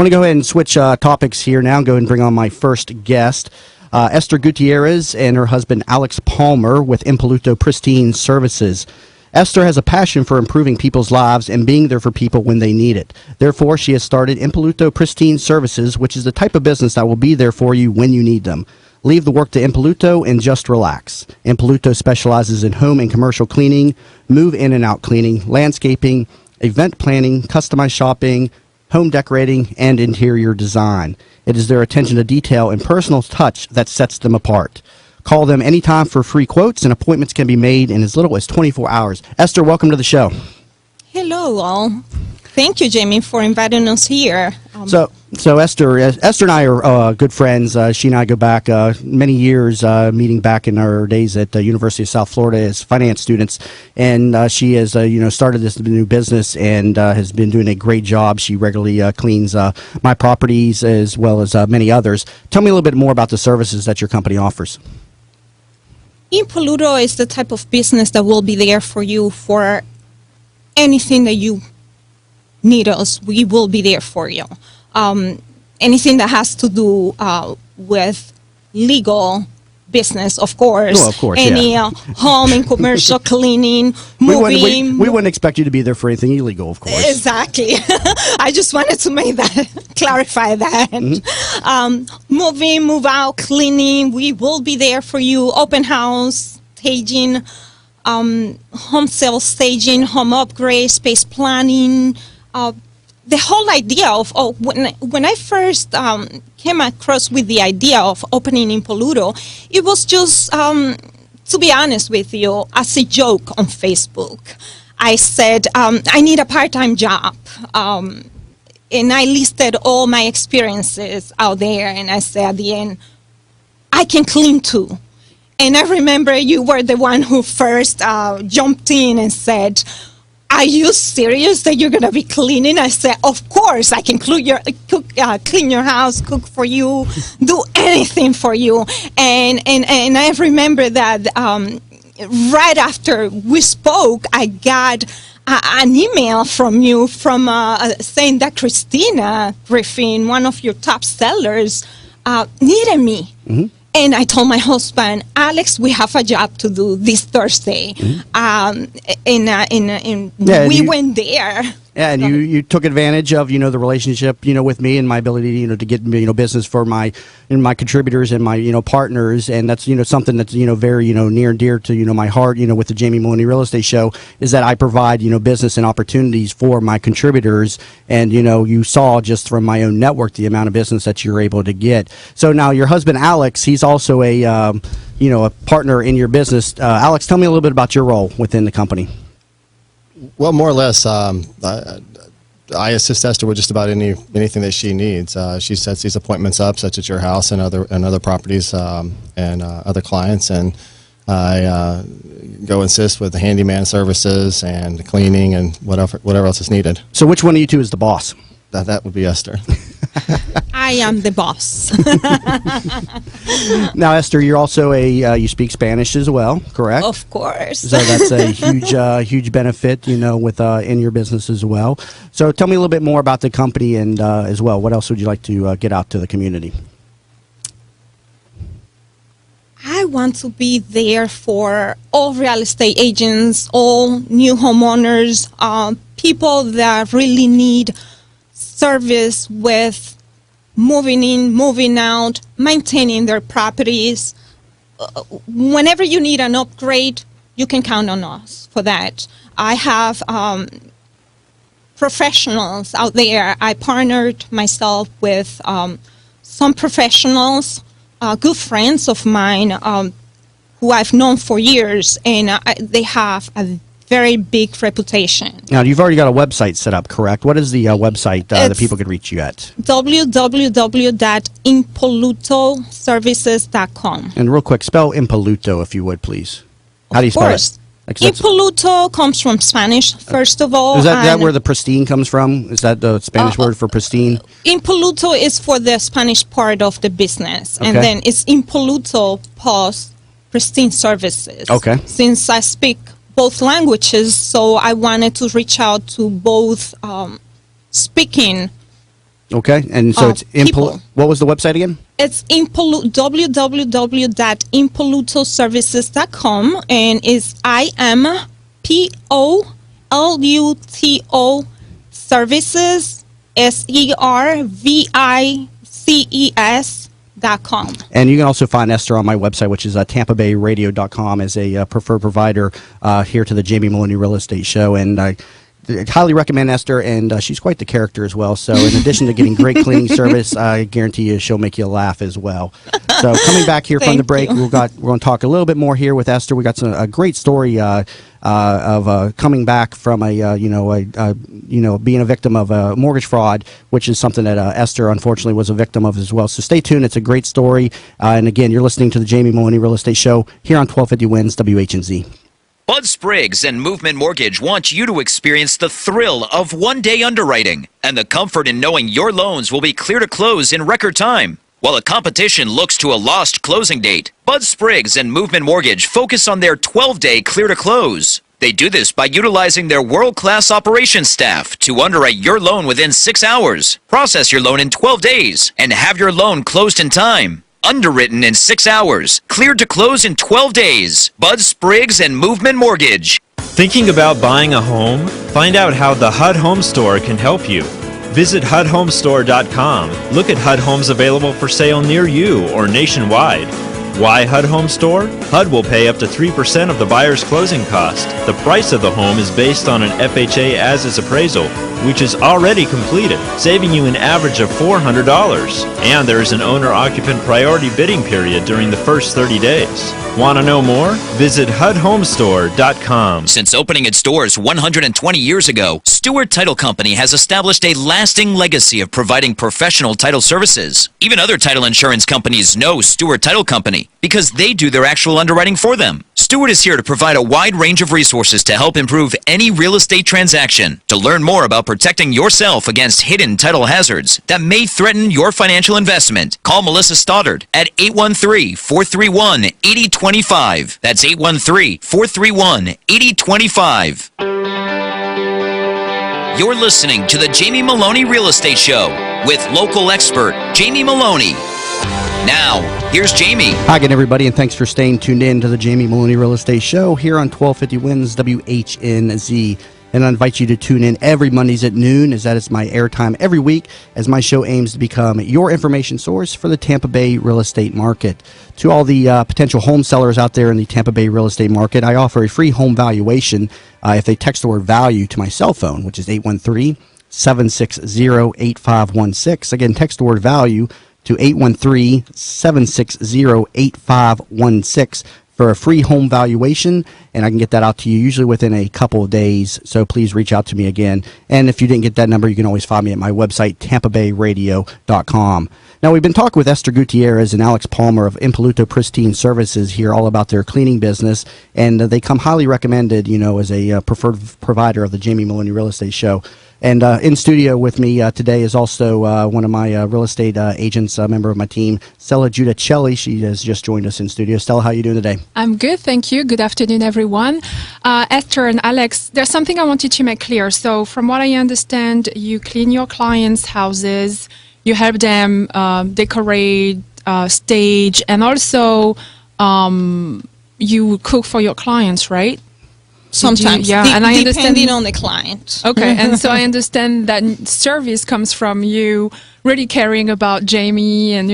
want to go ahead and switch topics here now and go ahead and bring on my first guest. Esther Gutierrez and her husband Alex Palmer with Impoluto Pristine Services. Esther has a passion for improving people's lives and being there for people when they need it. Therefore, she has started Impoluto Pristine Services, which is the type of business that will be there for you when you need them. Leave the work to Impoluto and just relax. Impoluto specializes in home and commercial cleaning, move in and out cleaning, landscaping, event planning, customized shopping, home decorating, and interior design. It is their attention to detail and personal touch that sets them apart. Call them anytime for free quotes, and appointments can be made in as little as 24 hours. Esther, welcome to the show. Hello, all. Thank you, Jamie, for inviting us here. So Esther and I are good friends. She and I go back many years, meeting back in our days at the University of South Florida as finance students. And she has, started this new business and has been doing a great job. She regularly cleans my properties as well as many others. Tell me a little bit more about the services that your company offers. Impoluto is the type of business that will be there for you for anything that you need us. We will be there for you. Anything that has to do with legal business, of course. Oh, of course, Any home and commercial cleaning, moving. We wouldn't expect you to be there for anything illegal, of course. Exactly. I just wanted to make that, clarify that. Mm-hmm. Moving, move out, cleaning, we will be there for you. Open house, staging, home sales staging, home upgrade, space planning, the whole idea of, when I first came across with the idea of opening Impoluto, it was just, to be honest with you, as a joke on Facebook. I said, I need a part-time job. And I listed all my experiences out there, and I said at the end, I can clean too. And I remember you were the one who first jumped in and said, are you serious that you're going to be cleaning? I said, of course, I can clean your house, cook for you, do anything for you. And I remember that right after we spoke, I got an email from you saying that Christina Griffin, one of your top sellers, needed me. Mm-hmm. And I told my husband, Alex, we have a job to do this Thursday. Mm-hmm. We went there. Yeah, and you took advantage of, the relationship, with me and my ability, to get, business for my contributors and my, partners. And that's, something that's, very, near and dear to, my heart, with the Jamie Meloni Real Estate Show, is that I provide, business and opportunities for my contributors. And, you saw just from my own network the amount of business that you're able to get. So now your husband, Alex, he's also a, a partner in your business. Alex, tell me a little bit about your role within the company. Well, more or less, I assist Esther with just about anything that she needs. She sets these appointments up, such as your house and other properties and other clients, and I go assist with the handyman services and the cleaning and whatever else is needed. So, which one of you two is the boss? That would be Esther. I am the boss. Now, Esther, you're also you speak Spanish as well, correct? Of course. So that's a huge benefit, with in your business as well. So tell me a little bit more about the company and as well. What else would you like to get out to the community? I want to be there for all real estate agents, all new homeowners, people that really need service with moving in, moving out, maintaining their properties. Whenever you need an upgrade, you can count on us for that. I have professionals out there. I partnered myself with some professionals, good friends of mine who I've known for years, and they have a very big reputation. Now, you've already got a website set up, correct? What is the website that people could reach you at? www.impolutoservices.com. And real quick, spell Impoluto, if you would, please. How do you spell it? Impoluto comes from Spanish, first of all. Is that where the pristine comes from? Is that the Spanish word for pristine? Impoluto is for the Spanish part of the business. Okay. And then it's Impoluto plus Pristine Services. Okay. Since I speak both languages, so I wanted to reach out to both speaking Okay, and so it's people. What was the website again? It's www.impolutoservices.com, and it's IMPOLUTO services services.com. And you can also find Esther on my website, which is tampabayradio.com, as a preferred provider here to the Jamie Meloni Real Estate Show. And I highly recommend Esther, and she's quite the character as well. So in addition to getting great cleaning service, I guarantee you she'll make you laugh as well. So coming back here from the break, we're going to talk a little bit more here with Esther. We got a great story of coming back from being a victim of mortgage fraud, which is something that Esther unfortunately was a victim of as well. So stay tuned; it's a great story. And again, you're listening to the Jamie Meloni Real Estate Show here on 1250 Wins WHNZ. Bud Spriggs and Movement Mortgage want you to experience the thrill of one-day underwriting and the comfort in knowing your loans will be clear to close in record time. While the competition looks to a lost closing date, Bud Spriggs and Movement Mortgage focus on their 12-day clear to close. They do this by utilizing their world-class operations staff to underwrite your loan within 6 hours, process your loan in 12 days, and have your loan closed in time. Underwritten in 6 hours, cleared to close in 12 days. Bud Spriggs and Movement Mortgage. Thinking about buying a home? Find out how the HUD Home Store can help you. Visit HUDHomestore.com. Look at HUD homes available for sale near you or nationwide. Why HUD Home Store? HUD will pay up to 3% of the buyer's closing cost. The price of the home is based on an FHA as-is appraisal, which is already completed, saving you an average of $400. And there is an owner-occupant priority bidding period during the first 30 days. Want to know more? Visit HUDHomestore.com. Since opening its doors 120 years ago, Stewart Title Company has established a lasting legacy of providing professional title services. Even other title insurance companies know Stewart Title Company because they do their actual underwriting for them. Stewart is here to provide a wide range of resources to help improve any real estate transaction. To learn more about protecting yourself against hidden title hazards that may threaten your financial investment, call Melissa Stoddard at 813-431-8025. That's 813-431-8025. You're listening to the Jamie Meloni Real Estate Show with local expert Jamie Meloni. Now, here's Jamie. Hi again, everybody, and thanks for staying tuned in to the Jamie Meloni Real Estate Show here on 1250 Wins WHNZ. And I invite you to tune in every Mondays at noon, as that is my airtime every week, as my show aims to become your information source for the Tampa Bay real estate market. To all the potential home sellers out there in the Tampa Bay real estate market, I offer a free home valuation if they text the word value to my cell phone, which is 813-760-8516. Again, text the word value to 813-760-8516 for a free home valuation, and I can get that out to you usually within a couple of days, so please reach out to me again. And if you didn't get that number, you can always find me at my website, tampabayradio.com. Now, we've been talking with Esther Gutierrez and Alex Palmer of Impoluto Pristine Services here all about their cleaning business, and they come highly recommended, as a preferred provider of the Jamie Meloni Real Estate Show. And in studio with me today is also one of my real estate agents, a member of my team, Stella Giudicelli. She has just joined us in studio. Stella, how are you doing today? I'm good, thank you. Good afternoon, everyone. Esther and Alex, there's something I wanted to make clear. So from what I understand, you clean your clients' houses, you help them decorate, stage, and also you cook for your clients, right? Sometimes, and I understand, depending on the client. Okay, and so I understand that service comes from you really caring about Jamie and,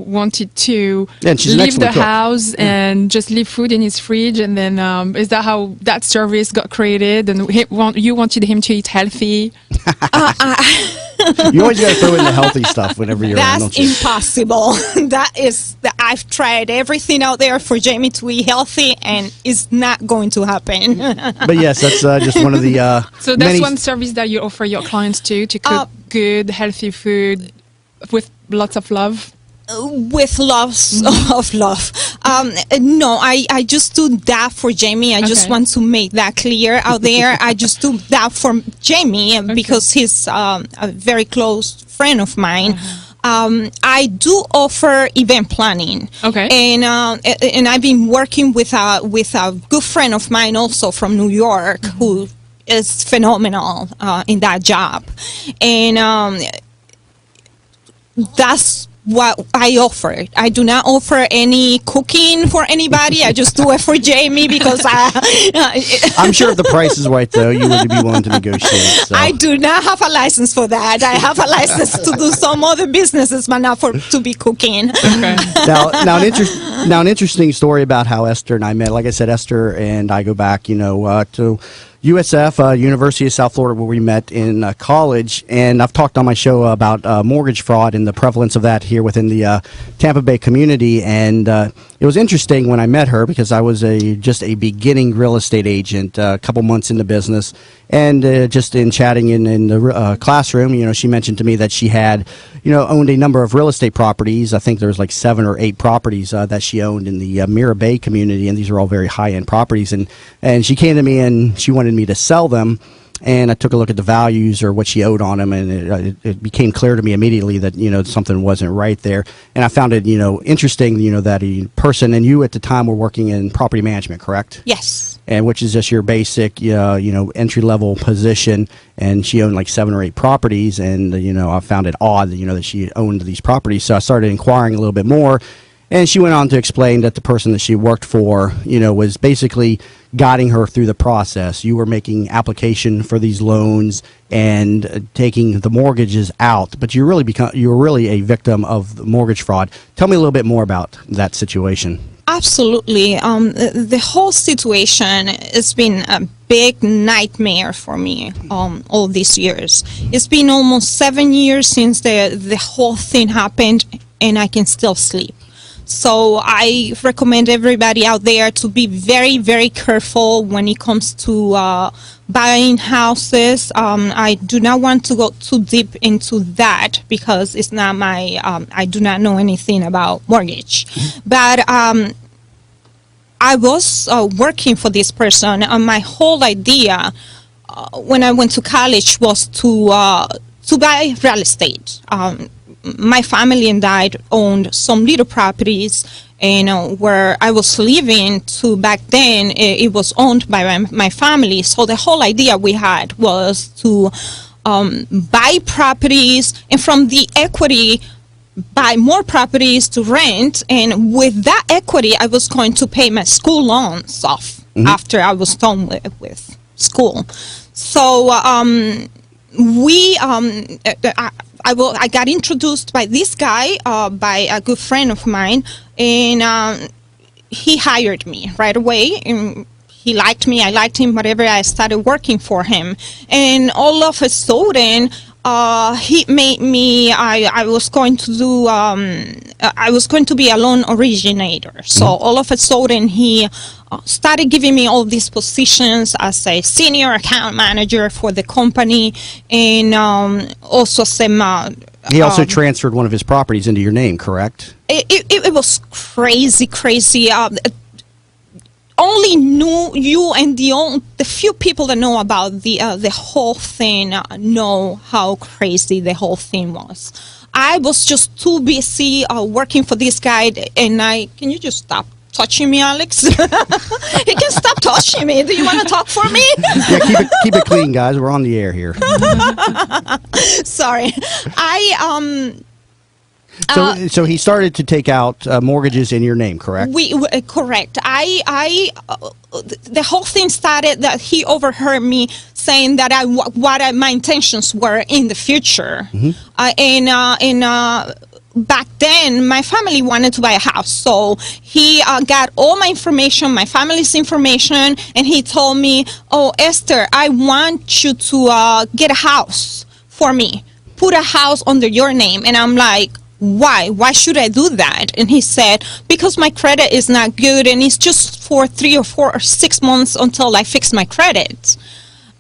wanted to leave the house and just leave food in his fridge. And then is that how that service got created? And you wanted him to eat healthy? You always got to throw in the healthy stuff whenever you're around. That's impossible. I've tried everything out there for Jamie to eat healthy, and it's not going to happen. But yes, that's just one of the so that's one service that you offer your clients to cook good, healthy food with lots of love. With lots of love. No, I just do that for Jamie. I just want to make that clear out there. I just do that for Jamie because he's a very close friend of mine. I do offer event planning. Okay. And I've been working with a good friend of mine also from New York who is phenomenal in that job. And that's what I offer. I do not offer any cooking for anybody. I just do it for Jamie because I'm sure if the price is right, though, you would be willing to negotiate. So. I do not have a license for that. I have a license to do some other businesses, but not to be cooking. Okay. Now an interesting story about how Esther and I met. Like I said, Esther and I go back, to USF, University of South Florida, where we met in college, and I've talked on my show about mortgage fraud and the prevalence of that here within the Tampa Bay community, and it was interesting when I met her because I was just a beginning real estate agent, a couple months into business, and just in chatting in the classroom, she mentioned to me that she had, owned a number of real estate properties. I think there was like 7 or 8 properties that she owned in the Mira Bay community, and these are all very high-end properties, and she came to me and she wanted me to sell them, and I took a look at the values or what she owed on them, and it became clear to me immediately that something wasn't right there. And I found it interesting that a person, and you at the time were working in property management, correct? Yes. And which is just your basic entry level position, and she owned like 7 or 8 properties, and I found it odd that she owned these properties, so I started inquiring a little bit more. And she went on to explain that the person that she worked for, was basically guiding her through the process. You were making application for these loans and taking the mortgages out, but you were really a victim of the mortgage fraud. Tell me a little bit more about that situation. Absolutely. The whole situation has been a big nightmare for me all these years. It's been almost 7 years since the whole thing happened, and I can still sleep. So I recommend everybody out there to be very, very careful when it comes to buying houses. I do not want to go too deep into that because it's not my, I do not know anything about mortgage. But I was working for this person, and my whole idea when I went to college was to buy real estate. My family and I owned some little properties, and where I was living to back then, it was owned by my family. So the whole idea we had was to buy properties, and from the equity, buy more properties to rent. And with that equity, I was going to pay my school loans off after I was done with school. So I got introduced by this guy, by a good friend of mine, and he hired me right away. And he liked me, I liked him, whatever. I started working for him, and all of a sudden, he made me. I was going to do. I was going to be a loan originator. So all of a sudden, he started giving me all these positions as a senior account manager for the company, and also some. He also transferred one of his properties into your name, correct? It was crazy. Only knew you, and the few people that know about the whole thing know how crazy the whole thing was. I was just too busy working for this guy, and can you just stop touching me, Alex? He can stop touching me. Do you want to talk for me? Yeah, keep it clean, guys. We're on the air here. Sorry. So he started to take out mortgages in your name, correct? Correct. The whole thing started that he overheard me saying that what my intentions were in the future, back then, my family wanted to buy a house, so he got all my information, my family's information, and he told me, "Oh, Esther, I want you to get a house for me. Put a house under your name." And I'm like, "Why? Why should I do that?" And he said, "Because my credit is not good, and it's just for 3 or 4 or 6 months until I fix my credit."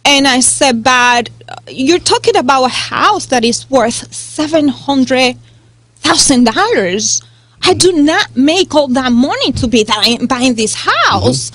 And I said, "But you're talking about a house that is worth $700,000. I do not make all that money to be buying this house."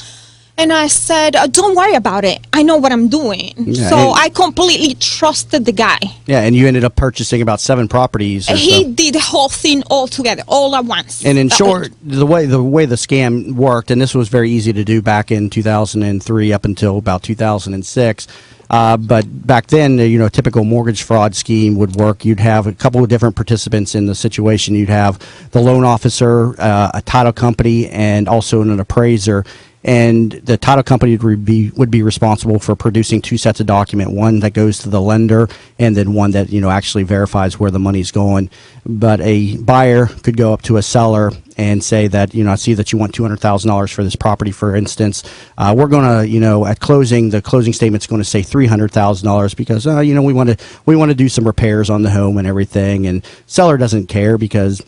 And I said, don't worry about it. I know what I'm doing. Yeah, so and- I completely trusted the guy. Yeah, and you ended up purchasing about 7 properties. Or He so. did the whole thing all together, all at once. And in short, the way the scam worked, and this was very easy to do back in 2003 up until about 2006. But back then, a typical mortgage fraud scheme would work. You'd have a couple of different participants in the situation. You'd have the loan officer, a title company, and also an appraiser. And the title company would be responsible for producing 2 sets of document, one that goes to the lender and then one that actually verifies where the money's going. But a buyer could go up to a seller and say that I see that you want $200,000 for this property, for instance. We're going to at closing, the closing statement's going to say $300,000 because we want to do some repairs on the home and everything. And seller doesn't care because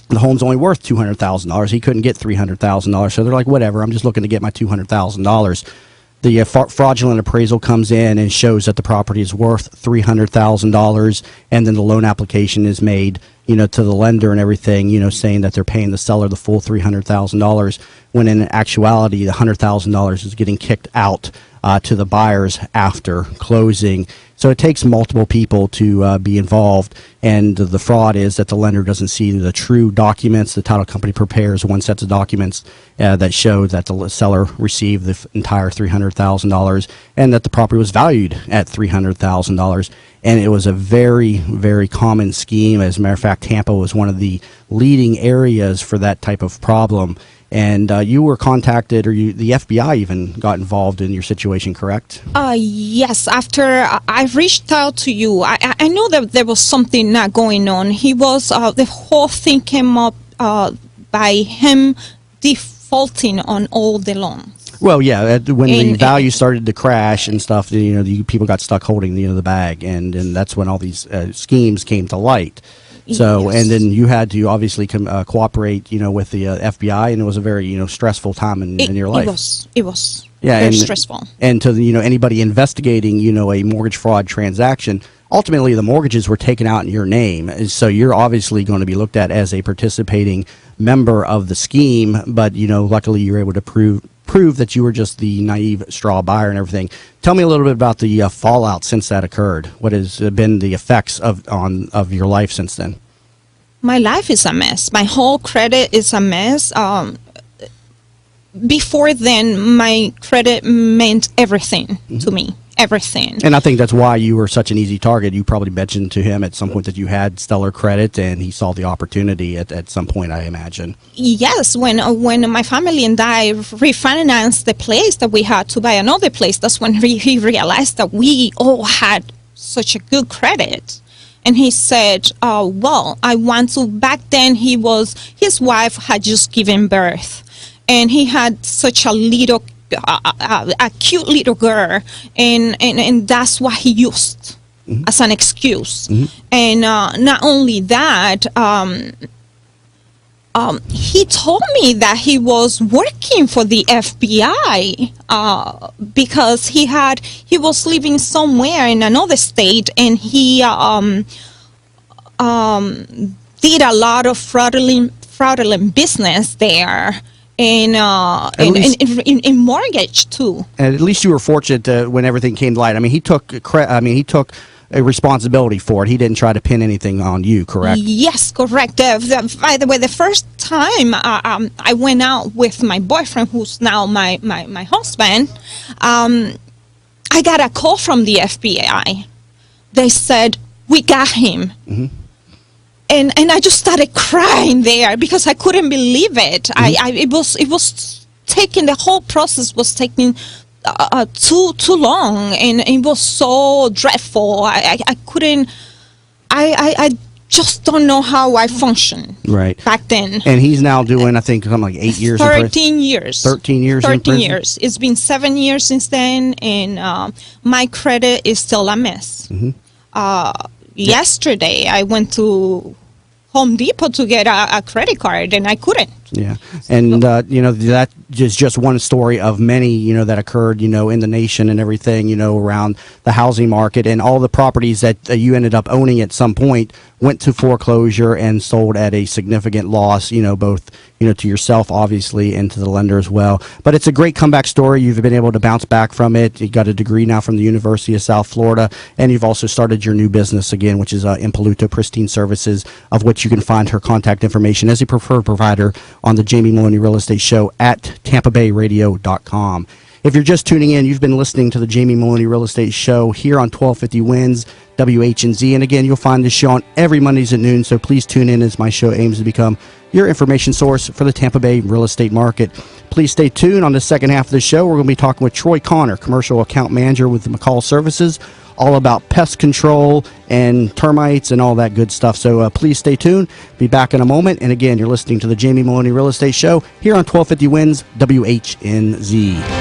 the home's only worth $200,000. He couldn't get $300,000, so they're like, whatever. I'm just looking to get my $200,000. The fraudulent appraisal comes in and shows that the property is worth $300,000, and then the loan application is made, to the lender and everything, saying that they're paying the seller the full $300,000, when in actuality the $100,000 is getting kicked out to the buyers after closing. So it takes multiple people to be involved, and the fraud is that the lender doesn't see the true documents. The title company prepares 1 set of documents that show that the seller received the entire $300,000 and that the property was valued at $300,000. And it was a very, very common scheme. As a matter of fact, Tampa was one of the leading areas for that type of problem. And you were contacted, or the FBI even got involved in your situation, correct? Yes, after I reached out to you, I know that there was something not going on. He was, the whole thing came up by him defaulting on all the loans. Well, yeah, when the value started to crash and stuff, the people got stuck holding the bag, and that's when all these schemes came to light. So, Yes. and then you had to obviously cooperate, with the FBI, and it was a very, stressful time in your life. It was Yeah, very and stressful. And to anybody investigating, a mortgage fraud transaction, ultimately the mortgages were taken out in your name, so you're obviously going to be looked at as a participating member of the scheme. But luckily you were able to prove that you were just the naive straw buyer and everything. Tell me a little bit about the fallout since that occurred. What has been the effects of your life since then? My life is a mess. My whole credit is a mess. Before then, my credit meant everything to me. Everything. And I think that's why you were such an easy target. You probably mentioned to him at some point that you had stellar credit, and he saw the opportunity at some point, I imagine. Yes, when my family and I refinanced the place that we had to buy another place, that's when he realized that we all had such a good credit. And he said, well, I want to, back then his wife had just given birth, and he had such a little a cute little girl, and that's what he used as an excuse. And not only that, he told me that he was working for the FBI because he was living somewhere in another state, and he did a lot of fraudulent business there. In mortgage too. And at least you were fortunate when everything came to light. I mean, he took a responsibility for it. He didn't try to pin anything on you, correct? Yes, correct. By the way, the first time I went out with my boyfriend, who's now my husband, I got a call from the FBI. They said, we got him. And I just started crying there because I couldn't believe it. It was taking, the whole process was taking too long, and it was so dreadful. I couldn't. I just don't know how I functioned back then. And he's now doing, I think, something like 8 years. 13 years. 13 years. 13 years. It's been 7 years since then, and my credit is still a mess. Yesterday, I went to Home Depot to get a credit card, and I couldn't. Yeah, and that is just one story of many that occurred in the nation and everything around the housing market, and all the properties that you ended up owning at some point went to foreclosure and sold at a significant loss, both to yourself obviously and to the lender as well. But it's a great comeback story. You've been able to bounce back from it. You got a degree now from the University of South Florida, and you've also started your new business again, which is Impoluto Pristine Services, of which you can find her contact information as a preferred provider on the Jamie Meloni Real Estate Show at TampaBayRadio.com. If you're just tuning in, you've been listening to the Jamie Meloni Real Estate Show here on 1250 Wins WHNZ. And again, you'll find this show on every Mondays at noon, so please tune in as my show aims to become your information source for the Tampa Bay real estate market. Please stay tuned. On the second half of the show, we're going to be talking with Troy Connor, Commercial Account Manager with McCall Services, all about pest control and termites and all that good stuff. So please stay tuned. Be back in a moment. And again, you're listening to the Jamie Meloni Real Estate Show here on 1250 Wins WHNZ.